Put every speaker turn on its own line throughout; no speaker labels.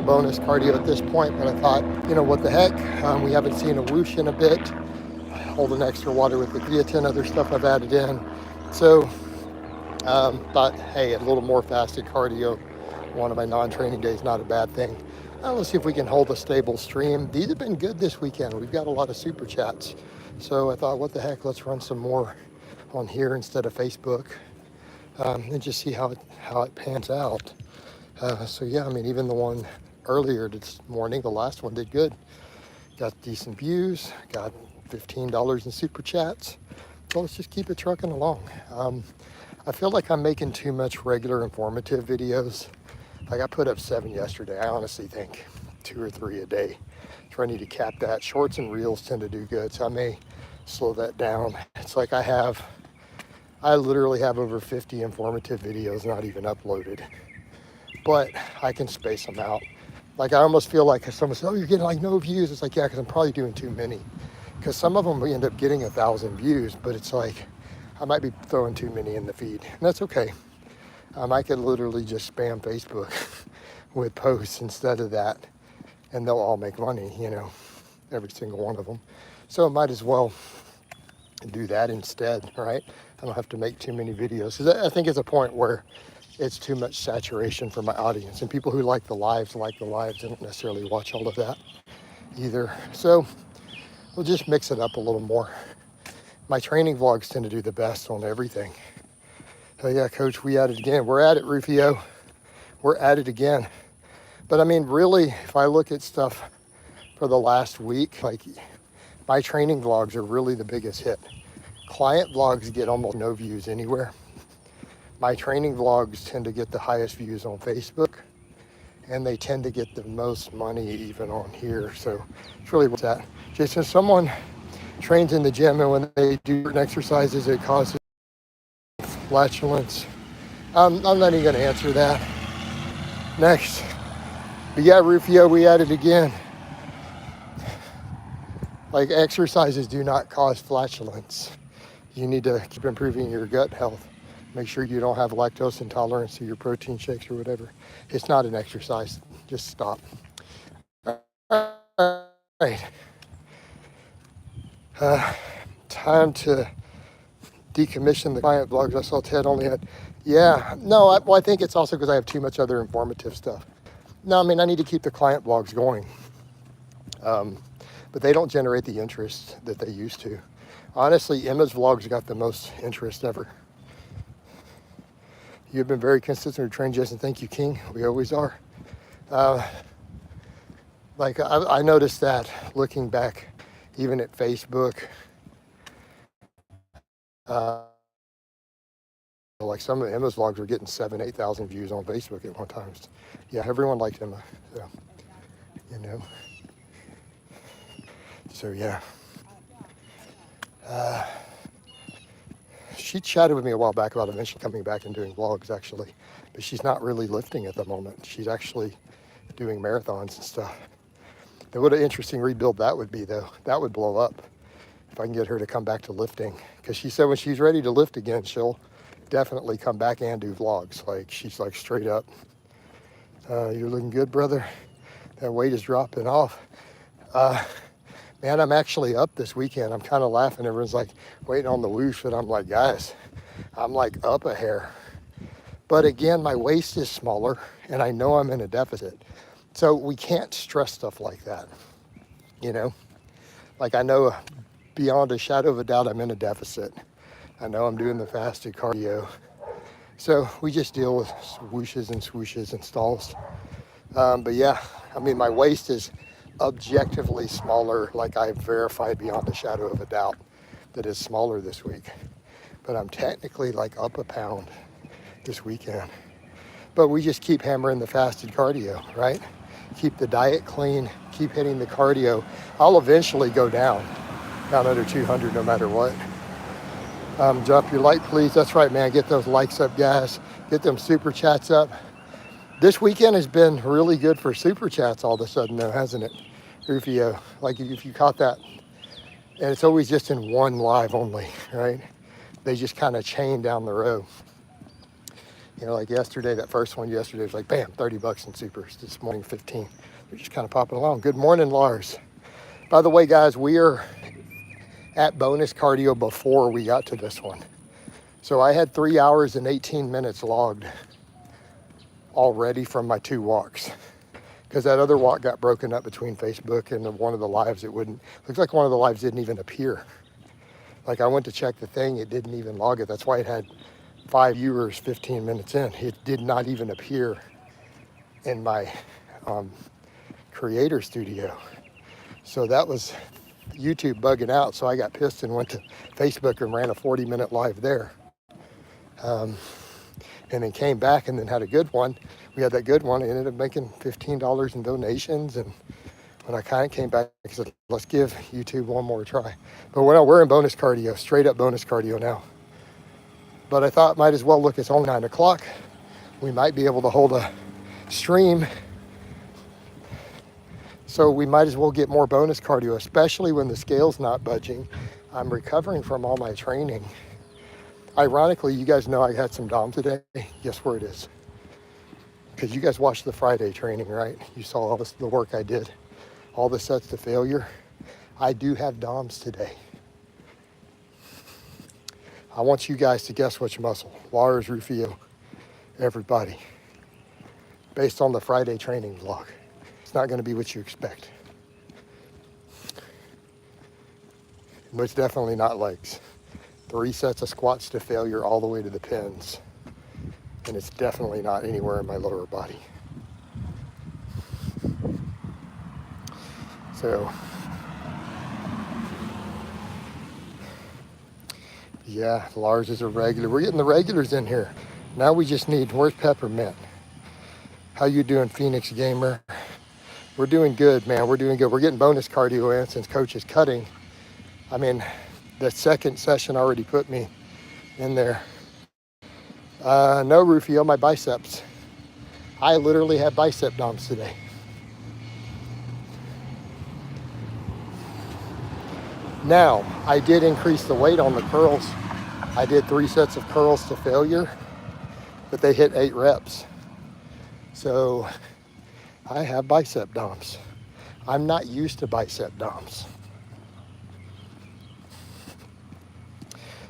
bonus cardio at this point, but I thought, what the heck? We haven't seen a whoosh in a bit. Holding extra water with the creatine, other stuff I've added in. So thought, hey, a little more fasted cardio, one of my non-training days, not a bad thing. Let's see if we can hold a stable stream. These have been good this weekend. We've got a lot of super chats. So I thought, what the heck, let's run some more on here instead of Facebook, and just see how it pans out. So yeah, I mean, even the one earlier this morning, the last one did good. Got decent views, got $15 in super chats. So let's just keep it trucking along. I feel like I'm making too much regular informative videos. Like I put up 7 yesterday. I honestly think 2 or 3 a day. So I need to cap that. Shorts and reels tend to do good, so I may slow that down. It's like I literally have over 50 informative videos not even uploaded, but I can space them out. Like I almost feel like if someone says, oh, you're getting like no views. It's like, yeah, because I'm probably doing too many. Because some of them we end up getting 1,000 views, but it's like I might be throwing too many in the feed. And that's okay. I could literally just spam Facebook with posts instead of that, and they'll all make money, every single one of them. So I might as well do that instead, right? I don't have to make too many videos. Because I think it's a point where it's too much saturation for my audience. And people who like the lives. They don't necessarily watch all of that either. So we'll just mix it up a little more. My training vlogs tend to do the best on everything. Oh yeah, coach, we at it again. We're at it, Rufio. We're at it again. But I mean, really, if I look at stuff for the last week, like my training vlogs are really the biggest hit. Client vlogs get almost no views anywhere. My training vlogs tend to get the highest views on Facebook, and they tend to get the most money even on here. So it's really what's that. Jason, someone trains in the gym and when they do certain exercises, it causes flatulence. I'm not even going to answer that. Next. But yeah, Rufio, we at it again. Like exercises do not cause flatulence. You need to keep improving your gut health. Make sure you don't have lactose intolerance to your protein shakes or whatever. It's not an exercise. Just stop. All right. Time to decommission the client blogs. I saw Ted only had, I think it's also because I have too much other informative stuff. No, I mean, I need to keep the client blogs going. But they don't generate the interest that they used to. Honestly, Emma's vlogs got the most interest ever. You've been very consistent with training, Jason. Thank you, King. We always are. I noticed that looking back, even at Facebook, like some of Emma's vlogs were getting 7,000, 8,000 views on Facebook at one time. Yeah, everyone liked Emma. So yeah. She chatted with me a while back about eventually coming back and doing vlogs, actually. But she's not really lifting at the moment. She's actually doing marathons and stuff. And what an interesting rebuild that would be, though. That would blow up if I can get her to come back to lifting. Because she said when she's ready to lift again, she'll definitely come back and do vlogs. Like, she's like straight up. You're looking good, brother. That weight is dropping off. Man, I'm actually up this weekend. I'm kind of laughing. Everyone's like waiting on the whoosh, but I'm like, guys, I'm like up a hair. But again, my waist is smaller and I know I'm in a deficit. So we can't stress stuff like that, Like I know beyond a shadow of a doubt I'm in a deficit. I know I'm doing the fasted cardio. So we just deal with whooshes and swooshes and stalls. But yeah, I mean, my waist is objectively smaller, like I've verified beyond a shadow of a doubt that it's smaller this week. But I'm technically like up a pound this weekend. But we just keep hammering the fasted cardio, right? Keep the diet clean, keep hitting the cardio. I'll eventually go down under 200 no matter what. Drop your like, please. That's right, man. Get those likes up, guys. Get them super chats up. This weekend has been really good for super chats all of a sudden, though, hasn't it, Rufio? Like if you caught that. And it's always just in one live only, right? They just kind of chain down the row. You know, like yesterday, that first one yesterday was like, bam, 30 bucks in supers. This morning, 15. They're just kind of popping along. Good morning, Lars. By the way, guys, we are at bonus cardio before we got to this one. So I had 3 hours and 18 minutes logged already from my 2 walks. Because that other walk got broken up between Facebook and one of the lives. It wouldn't, looks like one of the lives didn't even appear. Like I went to check the thing, it didn't even log it. That's why it had 5 viewers 15 minutes in. It did not even appear in my creator studio. So that was YouTube bugging out. So I got pissed and went to Facebook and ran a 40-minute live there. And then came back and then had a good one. We had that good one. I ended up making $15 in donations. And when I kind of came back, I said, let's give YouTube one more try. But we're in bonus cardio, straight up bonus cardio now. But I thought might as well look, it's only 9 o'clock. We might be able to hold a stream. So we might as well get more bonus cardio, especially when the scale's not budging. I'm recovering from all my training. Ironically, you guys know I had some DOM today. Guess where it is? Because you guys watched the Friday training, right? You saw all the work I did, all the sets to failure. I do have DOMs today. I want you guys to guess which muscle. Lars, Rufio, everybody. Based on the Friday training vlog. It's not going to be what you expect. But it's definitely not legs. 3 sets of squats to failure all the way to the pins. And it's definitely not anywhere in my lower body. So, yeah, Lars is a regular. We're getting the regulars in here. Now we just need, where's Peppermint? How you doing, Phoenix Gamer? We're doing good, man. We're doing good. We're getting bonus cardio in since Coach is cutting. I mean, the second session already put me in there. No, Rufio, my biceps. I literally had bicep DOMs today. Now, I did increase the weight on the curls. I did 3 sets of curls to failure, but they hit 8 reps. So I have bicep DOMs. I'm not used to bicep DOMs.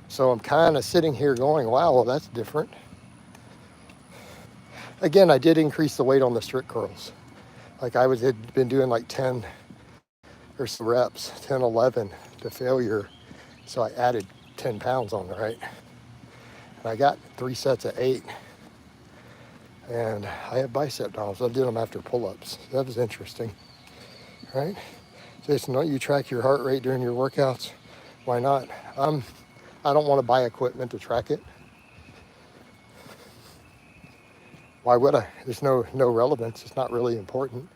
So I'm kind of sitting here going, wow, well, that's different. Again, I did increase the weight on the strict curls. Like had been doing like 10 or so reps, 10, 11 to failure. So I added 10 pounds on it, right? And I got 3 sets of 8. And I have bicep DOMs. I did them after pull-ups. That was interesting, right? Jason, don't you track your heart rate during your workouts? Why not? I don't want to buy equipment to track it. Why would I? There's no relevance. It's not really important.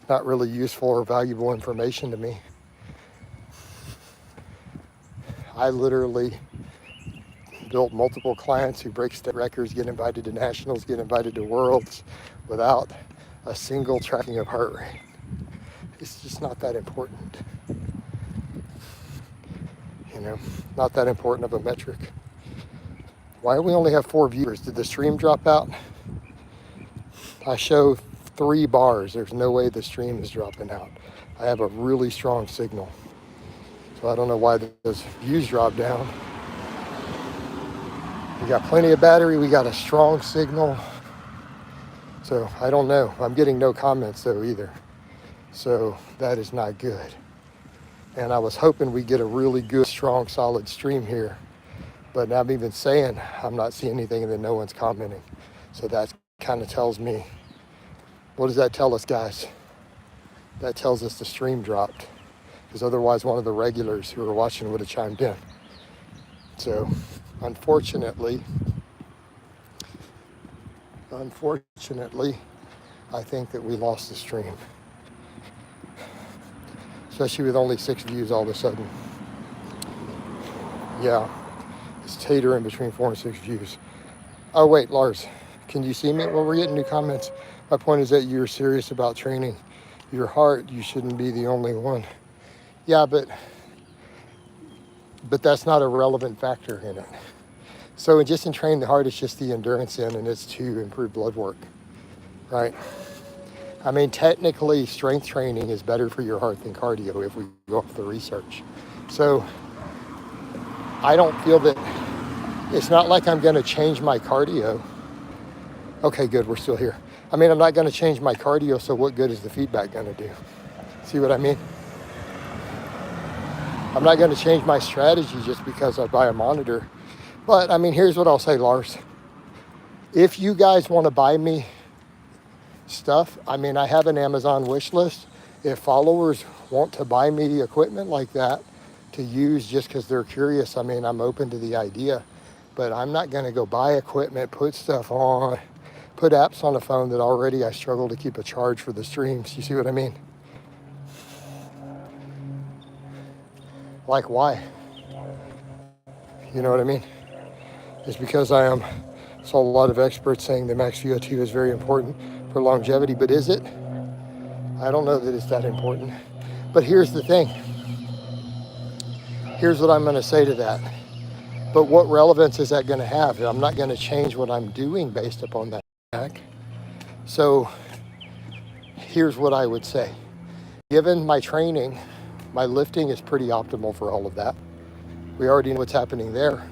Not really useful or valuable information to me. I literally built multiple clients who break state records, get invited to nationals, get invited to worlds without a single tracking of heart rate. It's just not that important. You know, not that important of a metric. Why do we only have 4 viewers? Did the stream drop out? I show 3 bars. There's no way the stream is dropping out. I have a really strong signal. So I don't know why those views dropped down. We got plenty of battery. We got a strong signal. So I don't know. I'm getting no comments though either. So that is not good. And I was hoping we'd get a really good, strong, solid stream here. But I'm even saying I'm not seeing anything and then no one's commenting. So that kind of tells me, what does that tell us, guys? That tells us the stream dropped. Because otherwise one of the regulars who were watching would have chimed in. So unfortunately, I think that we lost the stream. Especially with only 6 views all of a sudden. Yeah, it's teetering between 4 and 6 views. Oh wait, Lars, can you see me? Well, we're getting new comments. My point is that you're serious about training your heart. You shouldn't be the only one. Yeah, but that's not a relevant factor in it. So just in training the heart, it's just the endurance in, and it's to improve blood work, right? I mean, technically, strength training is better for your heart than cardio if we go off the research. So I don't feel that, it's not like I'm going to change my cardio. Okay, good, we're still here. I mean, I'm not going to change my cardio, so what good is the feedback going to do? See what I mean? I'm not going to change my strategy just because I buy a monitor. But I mean, here's what I'll say, Lars. If you guys want to buy me stuff, I mean, I have an Amazon wish list. If followers want to buy me equipment like that to use just because they're curious, I mean, I'm open to the idea. But I'm not going to go buy equipment, put stuff on, put apps on the phone that already I struggle to keep a charge for the streams. You see what I mean? Like, why? You know what I mean? It's because I saw a lot of experts saying the max VO2 is very important for longevity, but is it? I don't know that it's that important. But here's the thing. Here's what I'm going to say to that. But what relevance is that going to have? I'm not going to change what I'm doing based upon that. So here's what I would say. Given my training, my lifting is pretty optimal for all of that. We already know what's happening there.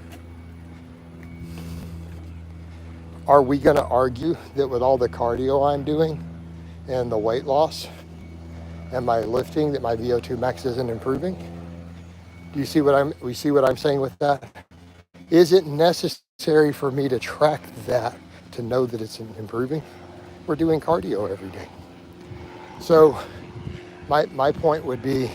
Are we going to argue that with all the cardio I'm doing and the weight loss and my lifting that my VO2 max isn't improving? Do you see what I'm saying with that? Is it necessary for me to track that to know that it's improving? We're doing cardio every day. So my point would be,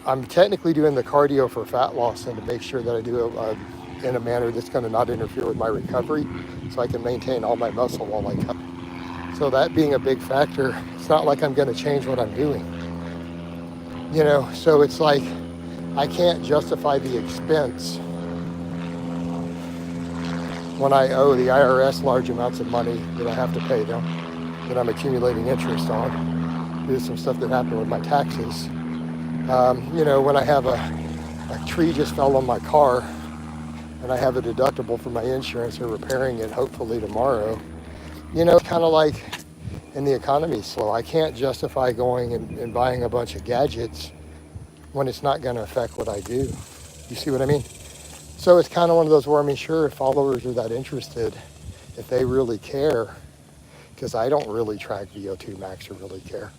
I'm technically doing the cardio for fat loss and to make sure that I do it in a manner that's going to not interfere with my recovery so I can maintain all my muscle while I cut. So that being a big factor, it's not like I'm going to change what I'm doing. You know, so it's like I can't justify the expense when I owe the IRS large amounts of money that I have to pay them, that I'm accumulating interest on. There's some stuff that happened with my taxes. You know, when I have a tree just fell on my car and I have a deductible for my insurance or repairing it hopefully tomorrow, you know, it's kind of like, and the economy's slow. I can't justify going and buying a bunch of gadgets when it's not going to affect what I do. You see what I mean? So it's kind of one of those where, I mean, sure, if followers are that interested, if they really care, because I don't really track VO2 max or really care.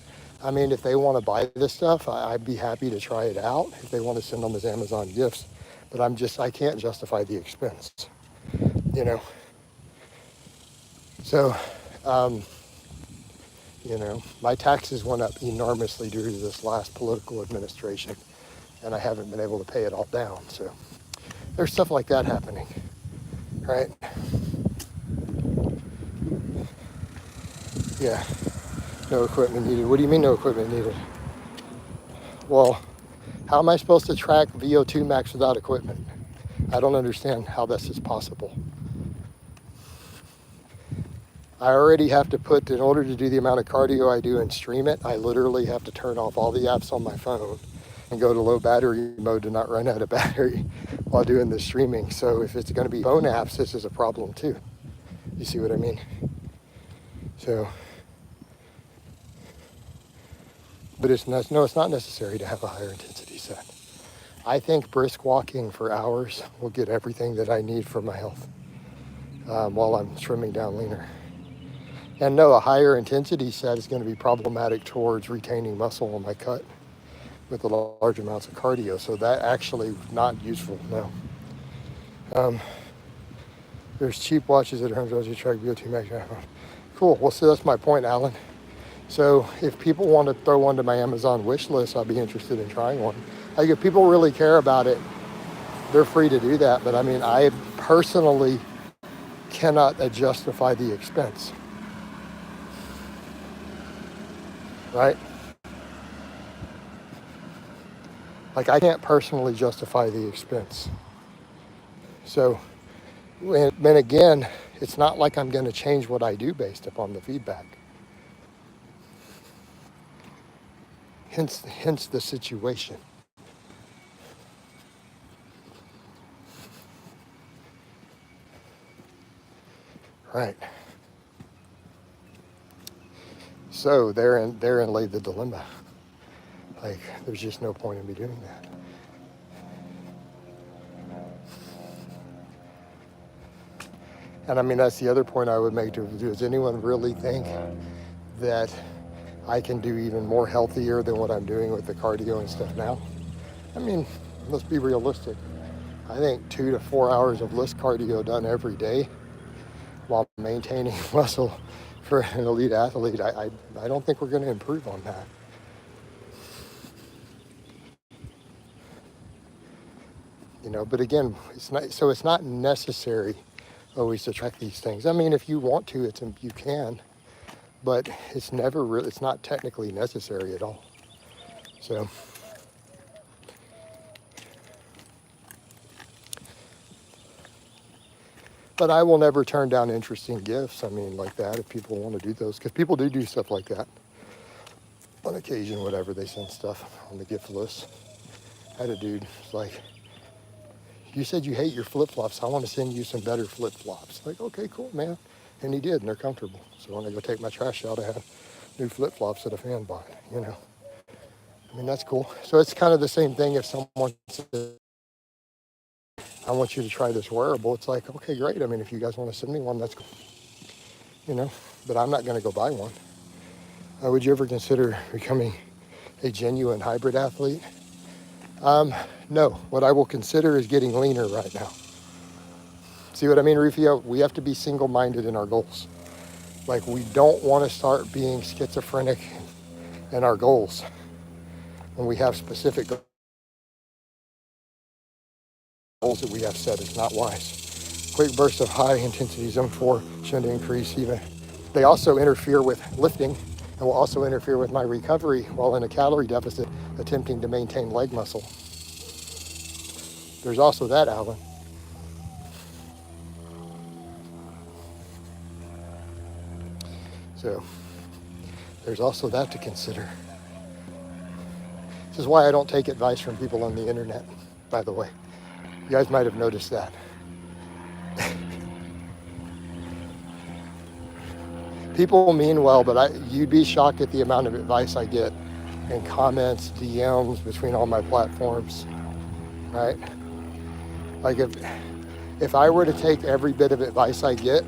I mean, if they want to buy this stuff, I'd be happy to try it out if they want to send them as Amazon gifts. But I can't justify the expense, you know. So, you know, my taxes went up enormously due to this last political administration, and I haven't been able to pay it all down. So there's stuff like that happening, right? Yeah, no equipment needed. What do you mean no equipment needed? Well, how am I supposed to track VO2 max without equipment? I don't understand how this is possible. I already have to put, in order to do the amount of cardio I do and stream it, I literally have to turn off all the apps on my phone and go to low battery mode to not run out of battery while doing the streaming. So if it's going to be phone apps, this is a problem too. You see what I mean? So, but it's not necessary to have a higher intensity set. I think brisk walking for hours will get everything that I need for my health while I'm trimming down leaner. And no, a higher intensity set is going to be problematic towards retaining muscle on my cut with the large amounts of cardio. So that actually not useful, no. There's cheap watches at home that track VO2 max. Cool, well, so that's my point, Alan. So if people want to throw one to my Amazon wish list, I'll be interested in trying one. Like if people really care about it, they're free to do that. But I mean, I personally cannot justify the expense. Right? Like I can't personally justify the expense. So, and again, it's not like I'm going to change what I do based upon the feedback. Hence the situation. Right. So therein lay the dilemma. Like, there's just no point in me doing that. And I mean, that's the other point I would make to do. Does anyone really think that I can do even more healthier than what I'm doing with the cardio and stuff now? I mean, let's be realistic. I think 2 to 4 hours of list cardio done every day while maintaining muscle for an elite athlete, I don't think we're going to improve on that. You know, but again, it's not necessary always to track these things. I mean, if you want to, you can, but it's not technically necessary at all. So, but I will never turn down interesting gifts. I mean, like that, if people want to do those, because people do stuff like that on occasion. Whatever, they send stuff on the gift list. I had a dude was like, "You said you hate your flip-flops. I want to send you some better flip-flops." Like, okay, cool, man. And he did, and they're comfortable. So when I go take my trash out, I have new flip-flops that a fan bought, you know. I mean, that's cool. So it's kind of the same thing if someone says, "I want you to try this wearable." It's like, okay, great. I mean, if you guys want to send me one, that's cool. You know, but I'm not going to go buy one. Would you ever consider becoming a genuine hybrid athlete? No. What I will consider is getting leaner right now. See what I mean, Rufio? We have to be single-minded in our goals. Like, we don't want to start being schizophrenic in our goals when we have specific goals that we have set. It's not wise. Quick bursts of high intensity zone 4 shouldn't increase even. They also interfere with lifting and will also interfere with my recovery while in a calorie deficit attempting to maintain leg muscle. There's also that, Alan. So there's also that to consider. This is why I don't take advice from people on the internet, by the way. You guys might have noticed that. People mean well, but you'd be shocked at the amount of advice I get in comments, DMs, between all my platforms, right? Like if I were to take every bit of advice I get,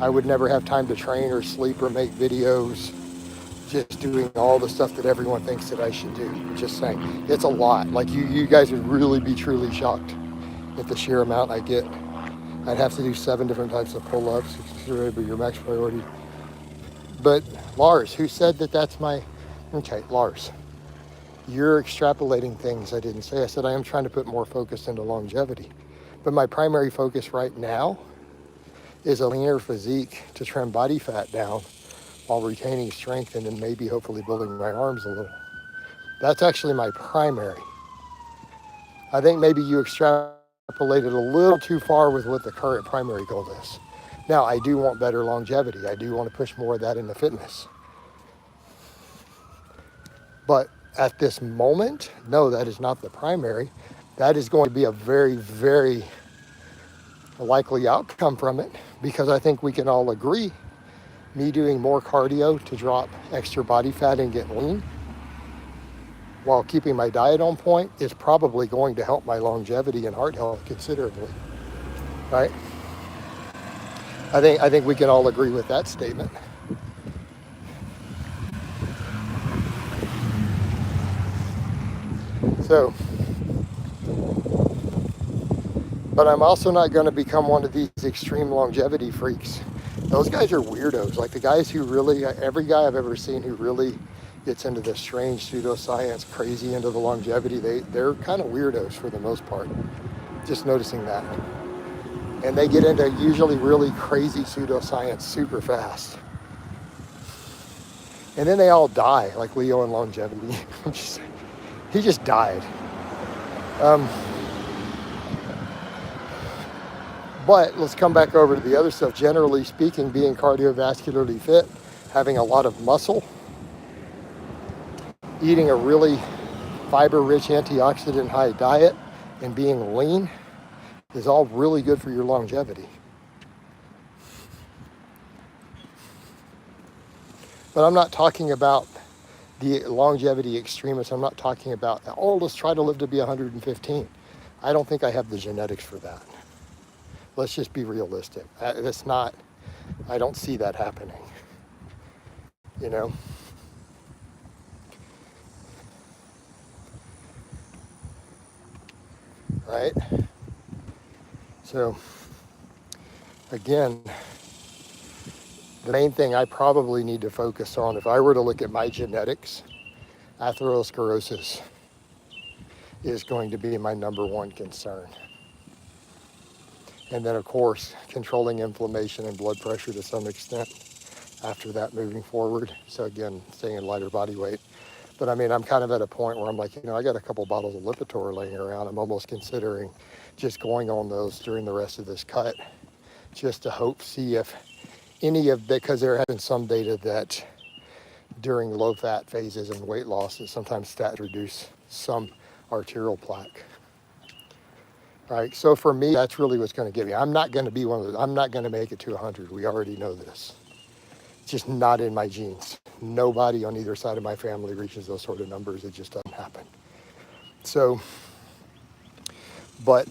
I would never have time to train or sleep or make videos, just doing all the stuff that everyone thinks that I should do. Just saying, it's a lot. Like you guys would really be truly shocked at the sheer amount I get. I'd have to do 7 different types of pull-ups, consider your max priority. But Lars, who said that that's my, okay, Lars, you're extrapolating things I didn't say. I said I am trying to put more focus into longevity. But my primary focus right now is a leaner physique to trim body fat down while retaining strength and then maybe hopefully building my arms a little. That's actually my primary. I think maybe you extrapolated a little too far with what the current primary goal is. Now, I do want better longevity. I do want to push more of that into fitness. But at this moment, no, that is not the primary. That is going to be a very, very likely outcome from it, because I think we can all agree me doing more cardio to drop extra body fat and get lean while keeping my diet on point is probably going to help my longevity and heart health considerably, right? I think we can all agree with that statement. So, but I'm also not going to become one of these extreme longevity freaks. Those guys are weirdos. Like the guys who really, every guy I've ever seen who really gets into this strange pseudoscience, crazy into the longevity, they're kind of weirdos for the most part. Just noticing that. And they get into usually really crazy pseudoscience super fast. And then they all die, like Leo in longevity. He just died. But let's come back over to the other stuff. Generally speaking, being cardiovascularly fit, having a lot of muscle, eating a really fiber-rich, antioxidant high diet, and being lean is all really good for your longevity. But I'm not talking about the longevity extremists. I'm not talking about, oh, let's try to live to be 115. I don't think I have the genetics for that. Let's just be realistic. It's not, I don't see that happening, you know? Right? So, again, the main thing I probably need to focus on, if I were to look at my genetics, atherosclerosis is going to be my number one concern. And then, of course, controlling inflammation and blood pressure to some extent after that moving forward. So again, staying in lighter body weight. But I mean, I'm kind of at a point where I'm like, you know, I got a couple bottles of Lipitor laying around. I'm almost considering just going on those during the rest of this cut, just to hope, see if any of, because there has been some data that during low fat phases and weight loss, that sometimes statins reduce some arterial plaque. Right, so for me, that's really what's going to get me. I'm not going to be one of those. I'm not going to make it to 100. We already know this. It's just not in my genes. Nobody on either side of my family reaches those sort of numbers. It just doesn't happen. So, but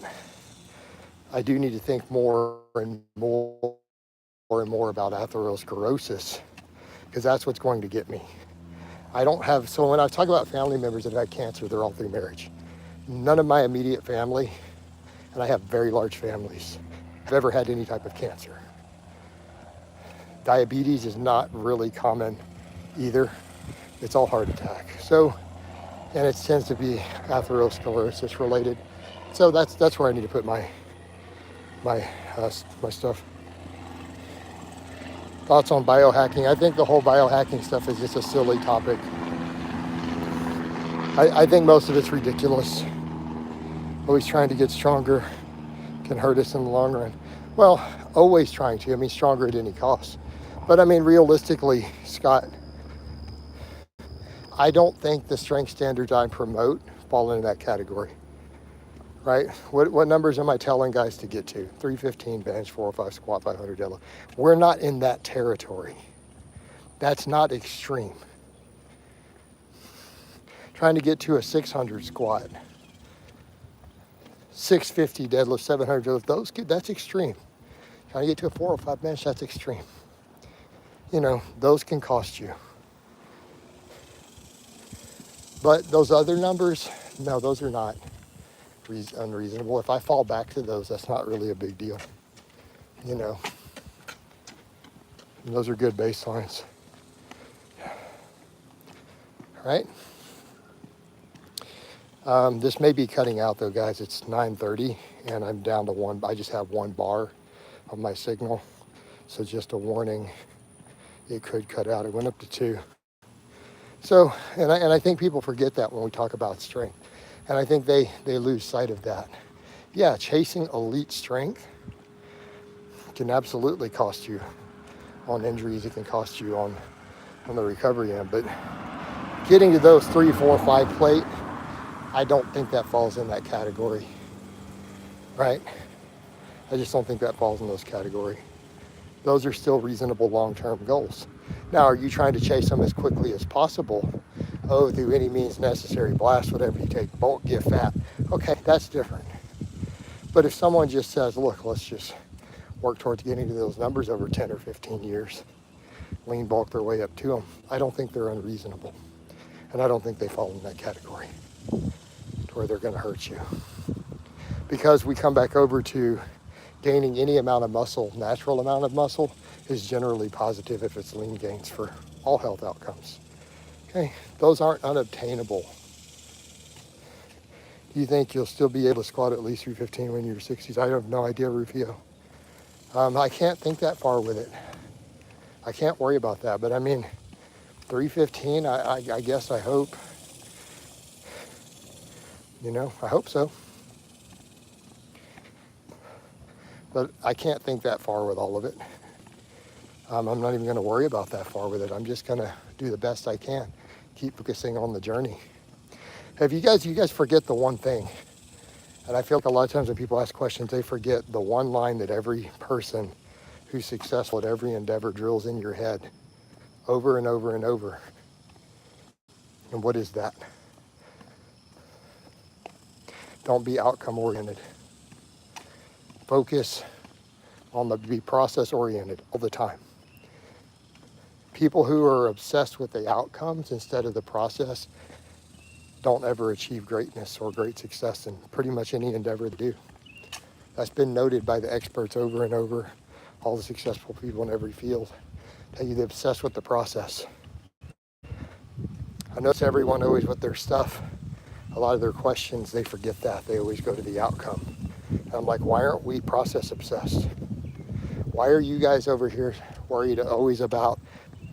I do need to think more and more about atherosclerosis, because that's what's going to get me. I don't have, so when I talk about family members that have had cancer, they're all through marriage. None of my immediate family, and I have very large families, have ever had any type of cancer. Diabetes is not really common either. It's all heart attack. So, and it tends to be atherosclerosis related. So that's where I need to put my stuff. Thoughts on biohacking? I think the whole biohacking stuff is just a silly topic. I think most of it's ridiculous. Always trying to get stronger can hurt us in the long run. Well, always trying to. I mean, stronger at any cost. But I mean, realistically, Scott, I don't think the strength standards I promote fall into that category, right? What numbers am I telling guys to get to? 315 bench, 405 squat, 500 deadlift. We're not in that territory. That's not extreme. Trying to get to a 600 squat, 650 deadlift, 700 deadlift, that's extreme. Trying to get to a 405 bench, that's extreme. You know, those can cost you. But those other numbers, no, those are not unreasonable. If I fall back to those, that's not really a big deal. You know, and those are good baselines. Right? This may be cutting out though, guys. It's 9:30 and I'm down to one. I just have one bar of my signal. So just a warning, it could cut out. It went up to 2. So, and I think people forget that when we talk about strength. And I think they lose sight of that. Yeah, chasing elite strength can absolutely cost you on injuries. It can cost you on the recovery end. But getting to those 3, 4, 5 plate, I don't think that falls in that category, right? I just don't think that falls in those category. Those are still reasonable long-term goals. Now, are you trying to chase them as quickly as possible? Oh, through any means necessary, blast whatever you take, bulk, get fat. Okay, that's different. But if someone just says, look, let's just work towards getting to those numbers over 10 or 15 years, lean bulk their way up to them, I don't think they're unreasonable. And I don't think they fall in that category to where they're going to hurt you. Because we come back over to gaining any amount of muscle, natural amount of muscle, is generally positive if it's lean gains for all health outcomes. Okay, those aren't unobtainable. Do you think you'll still be able to squat at least 315 when you're 60s? I have no idea, Rufio. I can't think that far with it. I can't worry about that, but I mean, 315, I guess, I hope. You know, I hope so. But I can't think that far with all of it. I'm not even going to worry about that far with it. I'm just going to do the best I can. Keep focusing on the journey. Have you guys forget the one thing. And I feel like a lot of times when people ask questions, they forget the one line that every person who's successful at every endeavor drills in your head over and over and over. And what is that? Don't be outcome oriented. Focus on be process oriented all the time. People who are obsessed with the outcomes instead of the process don't ever achieve greatness or great success in pretty much any endeavor they do. That's been noted by the experts over and over, all the successful people in every field. Tell you they're obsessed with the process. I notice everyone always with their stuff, a lot of their questions, they forget that. They always go to the outcome. And I'm like, why aren't we process obsessed? Why are you guys over here worried always about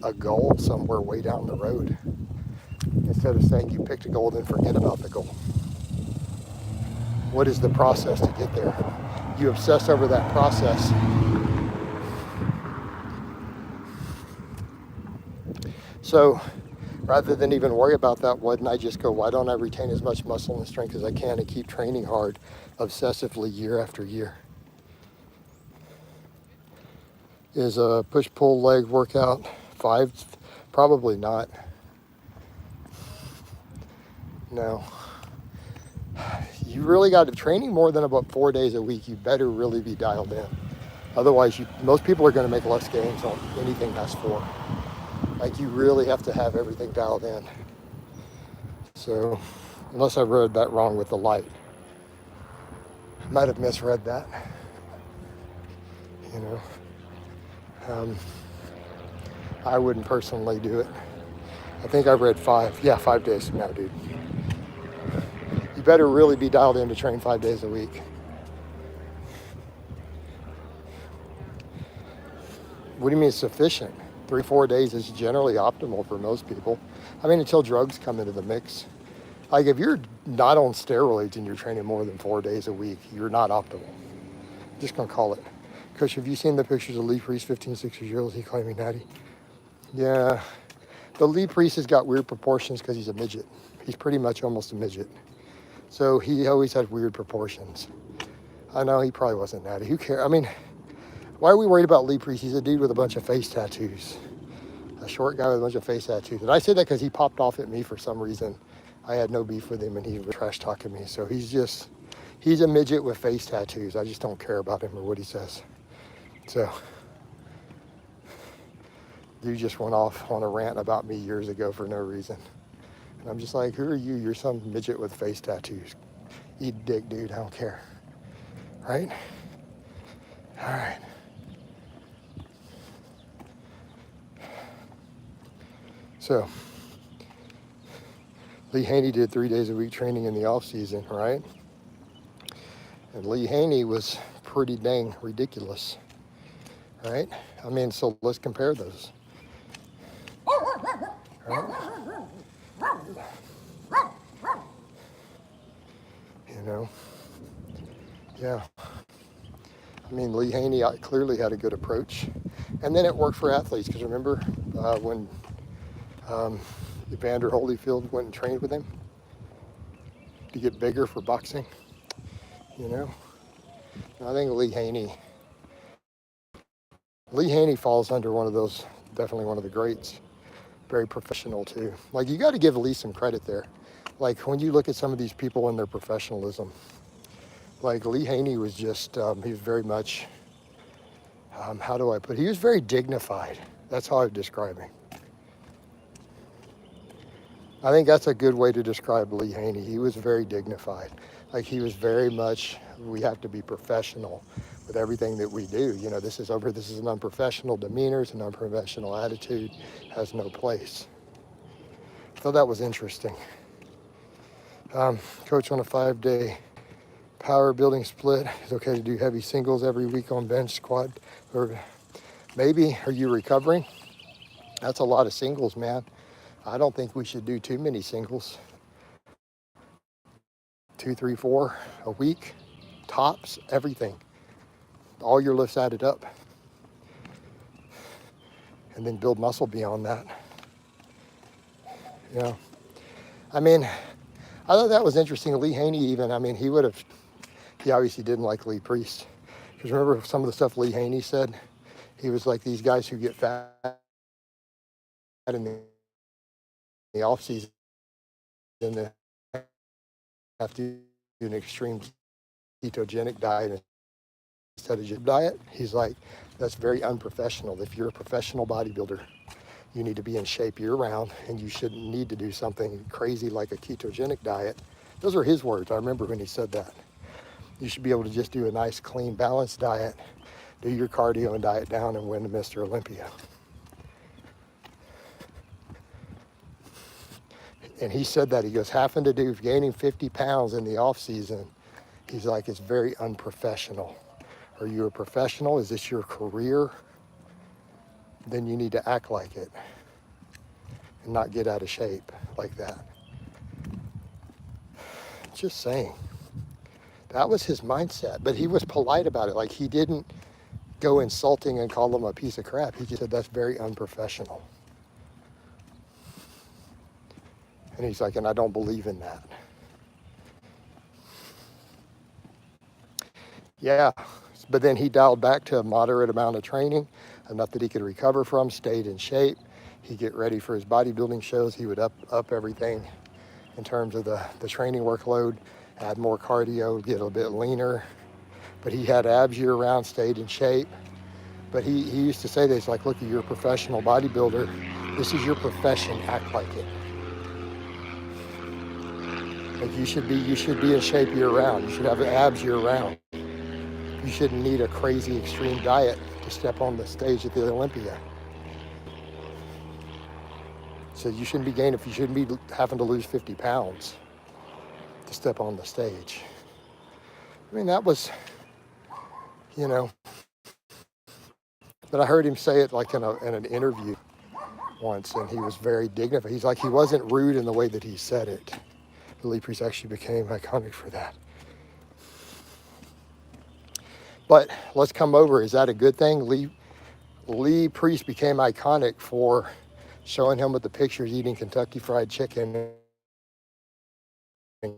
a goal somewhere way down the road? Instead of saying you picked a goal, then forget about the goal. What is the process to get there? You obsess over that process. So rather than even worry about that, why didn't I just go, why don't I retain as much muscle and strength as I can and keep training hard obsessively year after year? Is a push-pull leg workout 5? Probably not. No. You really got to training more than about 4 days a week. You better really be dialed in. Otherwise, most people are going to make less gains on anything that's 4. Like, you really have to have everything dialed in. So, unless I read that wrong with the light. I might have misread that. You know. I wouldn't personally do it. I think I read 5. Yeah, 5 days from now, dude. You better really be dialed in to train 5 days a week. What do you mean sufficient? 3-4 days is generally optimal for most people. I mean, until drugs come into the mix. Like, if you're not on steroids and you're training more than 4 days a week, you're not optimal. I'm just gonna call it. Coach, have you seen the pictures of Lee Priest, 15, 16 years old? He claiming natty. Yeah, the Lee Priest has got weird proportions because he's a midget. He's pretty much almost a midget. So he always had weird proportions. I know he probably wasn't natty. Who cares? I mean, why are we worried about Lee Priest? He's a dude with a bunch of face tattoos. A short guy with a bunch of face tattoos. And I say that because he popped off at me for some reason. I had no beef with him and he was trash talking me. So he's a midget with face tattoos. I just don't care about him or what he says. So, dude just went off on a rant about me years ago for no reason. And I'm just like, who are you? You're some midget with face tattoos. Eat dick, dude. I don't care. Right? All right. So, Lee Haney did 3 days a week training in the off season, right? And Lee Haney was pretty dang ridiculous. Right? I mean, so let's compare those. Right? You know? Yeah. I mean, Lee Haney clearly had a good approach. And then it worked for athletes, because remember when Evander Holyfield went and trained with him to get bigger for boxing? You know? I think Lee Haney falls under one of those, definitely one of the greats. Very professional too. Like, you got to give Lee some credit there. Like, when you look at some of these people and their professionalism, like Lee Haney was just, he was very much, how do I put it? He was very dignified. That's how I would describe him. I think that's a good way to describe Lee Haney. He was very dignified. Like, he was very much, we have to be professional with everything that we do. You know, this is an unprofessional demeanor, it's an unprofessional attitude, has no place. So that was interesting. Coach, on a 5-day power building split, it's okay to do heavy singles every week on bench, squat, or maybe, are you recovering? That's a lot of singles, man. I don't think we should do too many singles. 2, 3, 4 a week, tops, everything. All your lifts added up. And then build muscle beyond that. You know, I mean, I thought that was interesting. Lee Haney even, I mean, he obviously didn't like Lee Priest. Because remember some of the stuff Lee Haney said? He was like, these guys who get fat in the off season to have to do an extreme ketogenic diet instead of just diet. He's like, that's very unprofessional. If you're a professional bodybuilder, you need to be in shape year round, and you shouldn't need to do something crazy like a ketogenic diet. Those are his words. I remember when he said that. You should be able to just do a nice, clean, balanced diet, do your cardio and diet down, and win Mr. Olympia. And he said that, he goes, having to do gaining 50 pounds in the off season, he's like, it's very unprofessional. Are you a professional? Is this your career? Then you need to act like it and not get out of shape like that. Just saying. That was his mindset, but he was polite about it. Like, he didn't go insulting and call him a piece of crap. He just said, that's very unprofessional. And he's like, and I don't believe in that. Yeah, but then he dialed back to a moderate amount of training, enough that he could recover from, stayed in shape. He'd get ready for his bodybuilding shows. He would up everything in terms of the training workload, add more cardio, get a bit leaner. But he had abs year round, stayed in shape. But he used to say this, like, look, you're a professional bodybuilder. This is your profession, act like it. Like, you should be in shape year round. You should have abs year round. You shouldn't need a crazy extreme diet to step on the stage at the Olympia. So you shouldn't be having to lose 50 pounds to step on the stage. I mean, that was, but I heard him say it like in an interview once, and he was very dignified. He's like, he wasn't rude in the way that he said it. The Lee Priest actually became iconic for that. But let's come over. Is that a good thing? Lee Priest became iconic for showing him with the pictures eating Kentucky Fried Chicken and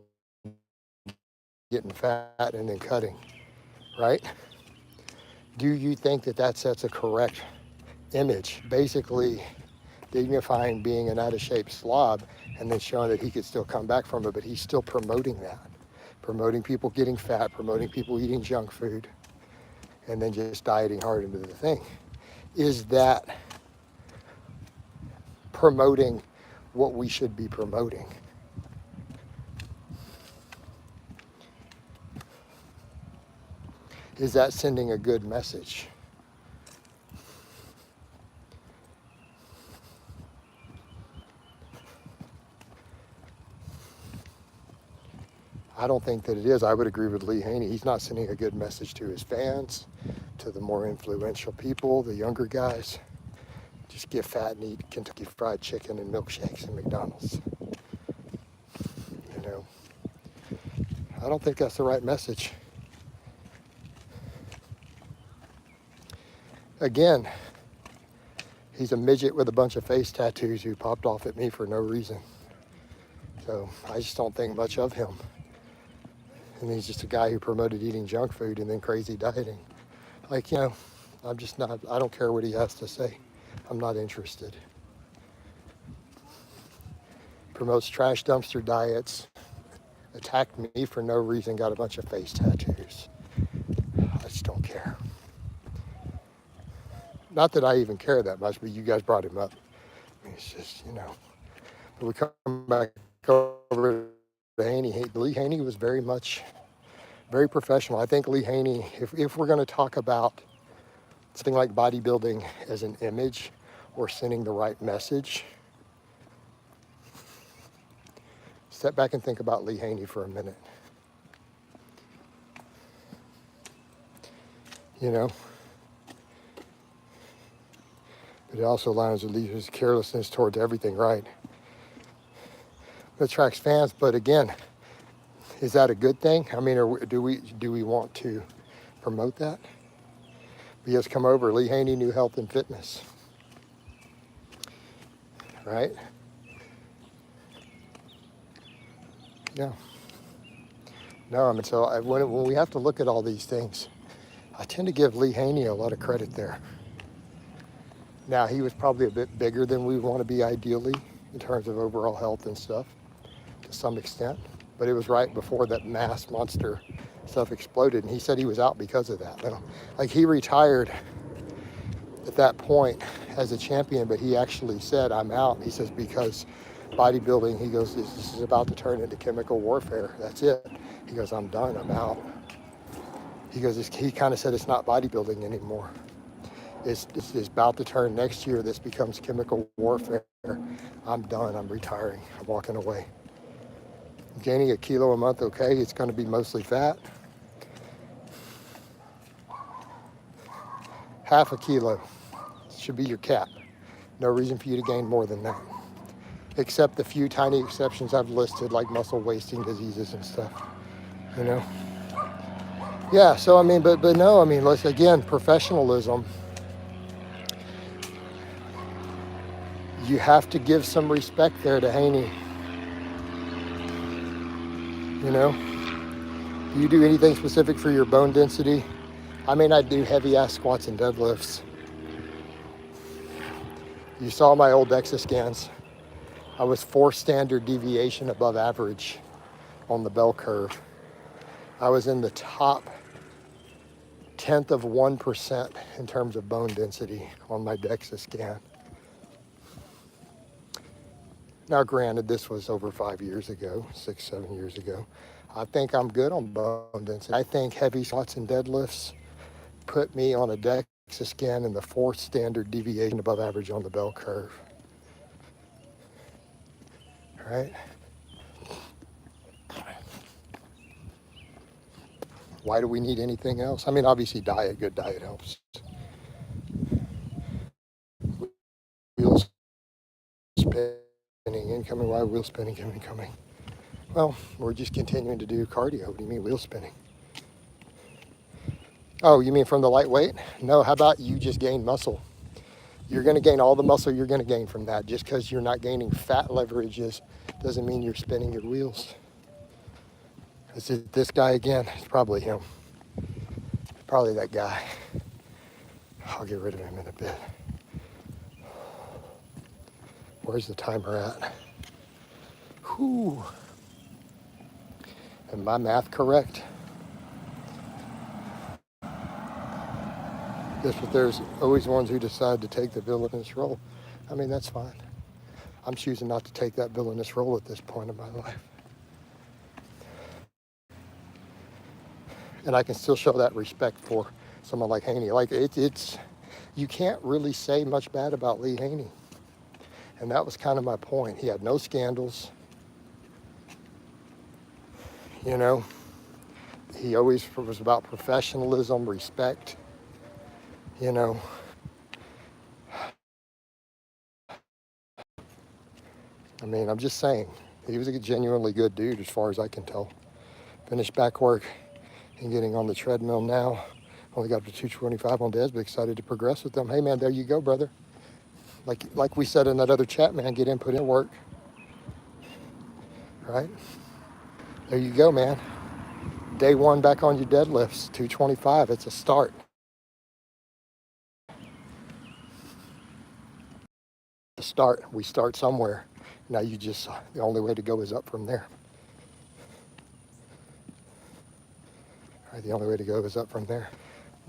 getting fat and then cutting, right? Do you think that sets a correct image? Basically dignifying being an out-of-shape slob and then showing that he could still come back from it, but he's still promoting that. Promoting people getting fat, promoting people eating junk food, and then just dieting hard into the thing. Is that promoting what we should be promoting? Is that sending a good message? I don't think that it is. I would agree with Lee Haney. He's not sending a good message to his fans, to the more influential people, the younger guys. Just get fat and eat Kentucky Fried Chicken and milkshakes and McDonald's. I don't think that's the right message. Again, he's a midget with a bunch of face tattoos who popped off at me for no reason. So I just don't think much of him. And he's just a guy who promoted eating junk food and then crazy dieting. I'm just not, I don't care what he has to say. I'm not interested. Promotes trash dumpster diets, attacked me for no reason, got a bunch of face tattoos. I just don't care. Not that I even care that much, but you guys brought him up. It's just, But we come back over to Haney. Lee Haney was very professional. I think Lee Haney, if we're going to talk about something like bodybuilding as an image or sending the right message, step back and think about Lee Haney for a minute. But it also aligns with his carelessness towards everything, right? It attracts fans, but again, is that a good thing? I mean, or do we want to promote that? He has come over. Lee Haney knew health and fitness, right? Yeah. No, I mean, so when we have to look at all these things, I tend to give Lee Haney a lot of credit there. Now, he was probably a bit bigger than we want to be ideally in terms of overall health and stuff to some extent. But it was right before that mass monster stuff exploded. And he said he was out because of that. Like, he retired at that point as a champion, but he actually said, I'm out. He says, because bodybuilding, he goes, this is about to turn into chemical warfare. That's it. He goes, I'm done. I'm out. He goes, he kind of said it's not bodybuilding anymore. It's about to turn next year. This becomes chemical warfare. I'm done. I'm retiring. I'm walking away. Gaining a kilo a month, okay. It's going to be mostly fat. Half a kilo should be your cap. No reason for you to gain more than that, except the few tiny exceptions I've listed, like muscle wasting diseases and stuff, you know? Yeah, so I mean, but no, I mean, let's, again, professionalism. You have to give some respect there to Haney, you know? Do you do anything specific for your bone density? I mean, I do heavy ass squats and deadlifts. You saw my old DEXA scans. I was 4 standard deviation above average on the bell curve. I was in the top 10th of 1% in terms of bone density on my DEXA scan. Now, granted, this was over 5 years ago, 6, 7 years ago. I think I'm good on bone density. I think heavy squats and deadlifts put me on a DEXA scan in the 4th standard deviation above average on the bell curve. All right? Why do we need anything else? I mean, obviously diet, good diet helps. Wheel spinning, incoming, why wheel spinning, incoming? Well, we're just continuing to do cardio. What do you mean wheel spinning? Oh, you mean from the lightweight? No, how about you just gain muscle? You're going to gain all the muscle you're going to gain from that. Just because you're not gaining fat leverages doesn't mean you're spinning your wheels. Is it this guy again? It's probably him. Probably that guy. I'll get rid of him in a bit. Where's the timer at? Whew. Am my math correct? Guess what, there's always ones who decide to take the villainous role. I mean, that's fine. I'm choosing not to take that villainous role at this point in my life. And I can still show that respect for someone like Haney. Like, it's you can't really say much bad about Lee Haney. And that was kind of my point. He had no scandals. You know, he always was about professionalism, respect, you know. I mean, I'm just saying, he was a genuinely good dude as far as I can tell. Finished back work and getting on the treadmill now. Only got up to 225 on deads, but excited to progress with them. Hey man, there you go, brother. Like we said in that other chat, man, get in, put in work. Right? There you go, man. Day 1 back on your deadlifts, 225. It's a start. The start. We start somewhere. Now you just, the only way to go is up from there. All right, the only way to go is up from there.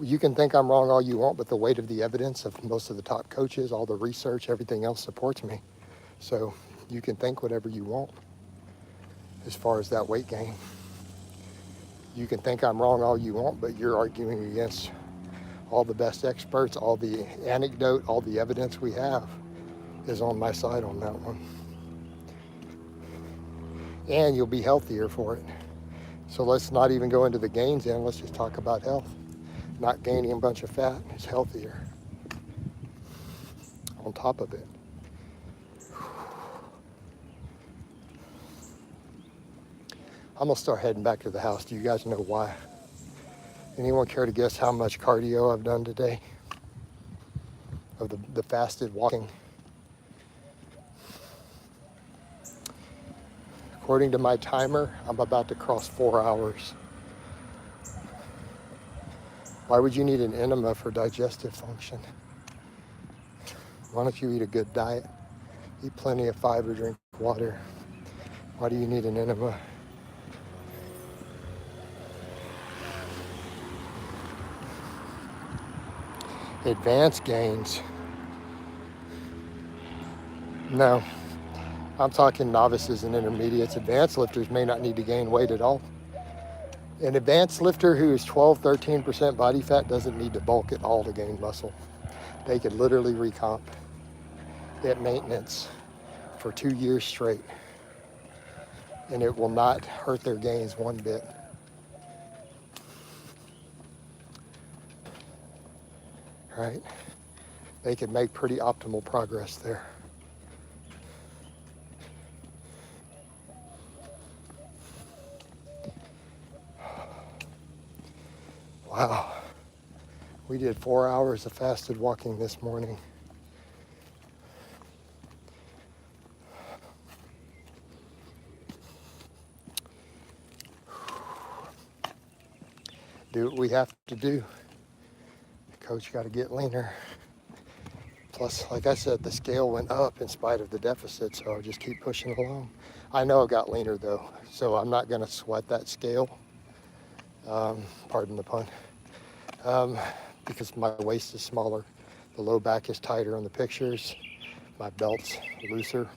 You can think I'm wrong all you want, but the weight of the evidence of most of the top coaches, all the research, everything else supports me. So you can think whatever you want as far as that weight gain. You can think I'm wrong all you want, but you're arguing against all the best experts, all the anecdote, all the evidence we have is on my side on that one. And you'll be healthier for it. So let's not even go into the gains in, let's just talk about health. Not gaining a bunch of fat is healthier on top of it. I'm gonna start heading back to the house. Do you guys know why? Anyone care to guess how much cardio I've done today? Of the fasted walking? According to my timer, I'm about to cross 4 hours. Why would you need an enema for digestive function? Why don't you eat a good diet? Eat plenty of fiber, drink water. Why do you need an enema? Advanced gains. No, I'm talking novices and intermediates. Advanced lifters may not need to gain weight at all. An advanced lifter who is 12, 13% body fat doesn't need to bulk at all to gain muscle. They could literally recomp at maintenance for 2 years straight, and it will not hurt their gains one bit. Right? They could make pretty optimal progress there. Wow. We did 4 hours of fasted walking this morning. Do what we have to do. Coach got to get leaner. Plus, like I said, the scale went up in spite of the deficit, so I'll just keep pushing along. I know I got leaner though, so I'm not going to sweat that scale. Pardon the pun. Because my waist is smaller. The low back is tighter on the pictures. My belt's looser.